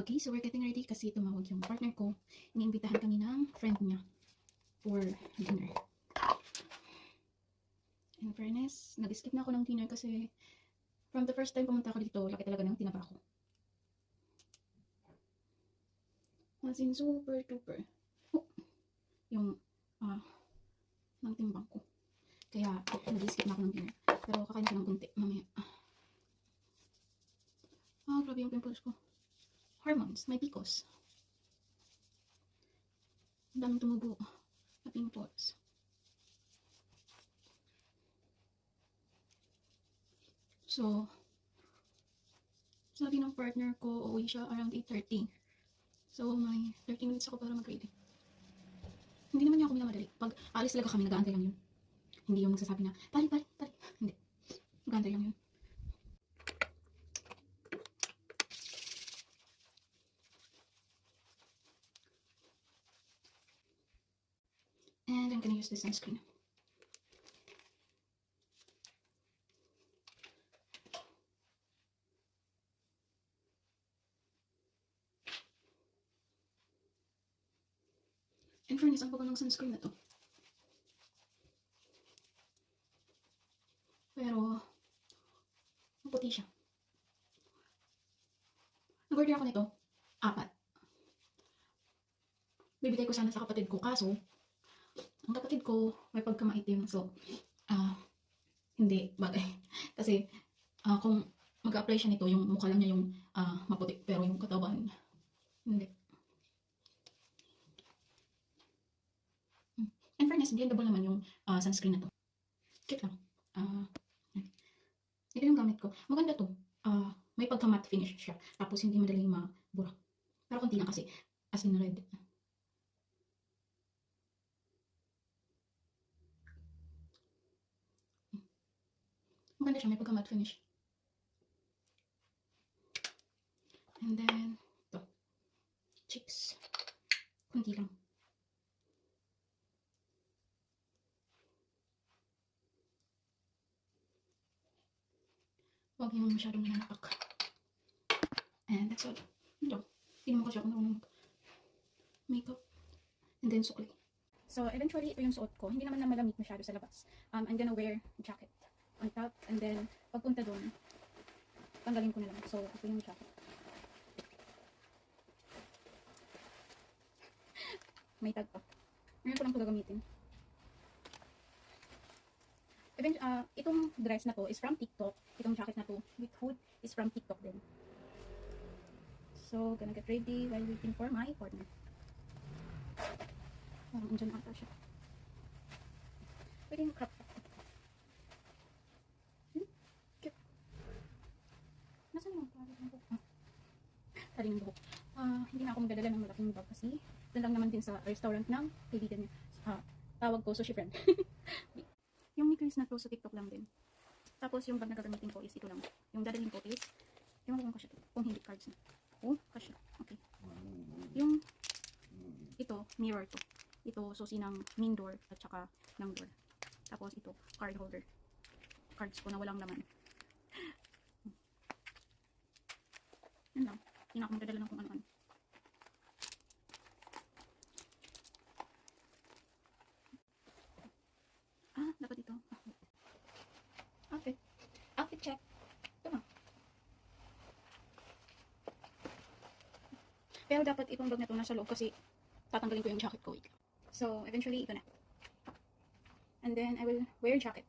Okay, so we're getting ready kasi tumawag yung partner ko. Iniimbitahan kami ng friend niya for dinner. In fairness, nag-skip na ako ng dinner kasi from the first time pumunta ako dito, laki talaga ng tinapa ko. As in, super duper. Oh, yung ng timbang ko. Kaya nag-skip na ako ng dinner. Pero kakain ko ng kunti mamaya. Grabe yung pimples ko. Hormones, may PCOS. Ang daming tumubo na pimples. So, sabi ng partner ko, uuwi siya around 8:30. So, may 30 minutes ako para mag-ready. Hindi naman niya ako minamadali. Pag alis talaga kami, nag-aantay lang yun. Hindi yung magsasabi na, pali. Hindi. Nag-aantay lang yun. And I'm gonna use this sunscreen. In fairness, ang bago ng sunscreen na to. Pero, maputi siya. Nag-order ako nito, 4. Bibigay ko sana sa kapatid ko, kaso, ang kapatid ko may pagkamaitim, so, hindi bagay. Kasi, kung mag-apply siya nito, yung mukha lang niya yung maputi, pero yung katawan, hindi. In fairness, blendable naman yung sunscreen na to. Cute lang. Ito yung gamit ko. Maganda to. May pagka-matte finish siya. Tapos hindi madaling mabura. Pero konti lang kasi. As in red. Maganda siya. May pagka-matte finish. And then, ito. Cheeks. Konti lang. Huwag yung masyadong nananapak. And that's all. Ito. Hindi naman ko siya kung marunong makeup. And then, sukli. So, eventually, ito yung suot ko. Hindi naman na malamig masyado sa labas. I'm gonna wear jacket on top. And then, pagpunta doon, tanggalin ko na lang. So, ito yung jacket. May tag pa. Ngayon ko lang ito gagamitin. Itong dress na to is from TikTok. Itong jacket na to with hood is from TikTok din. So, gonna get ready while waiting for my partner. Parang andyan ata siya. Pwede yung crop top. Cute. Nasaan yung tali ng buhok? Tali ng buhok. Hindi na ako magdadala ng malaking bag kasi doon lang naman din sa restaurant ng kaibigan niya. Tawag ko sushi friend. Yung necklace na to sa TikTok lang din. Tapos yung bag na gagamitin ko is ito lang. Yung dadalhin ko is, yung kung kasya to. Kung hindi cards na. Oh, kasya. Okay. Yung, ito, mirror to. Ito, susi ng main door at saka ng door. Tapos ito, card holder. Cards ko na walang laman. Yan lang. Hindi na ako magdadala ng kung ano-ano. Dapat ito. Outfit check. Ito na. Pero dapat itong bag na ito nasa loob kasi tatanggalin ko yung jacket ko. So, eventually, ito na. And then, I will wear jacket.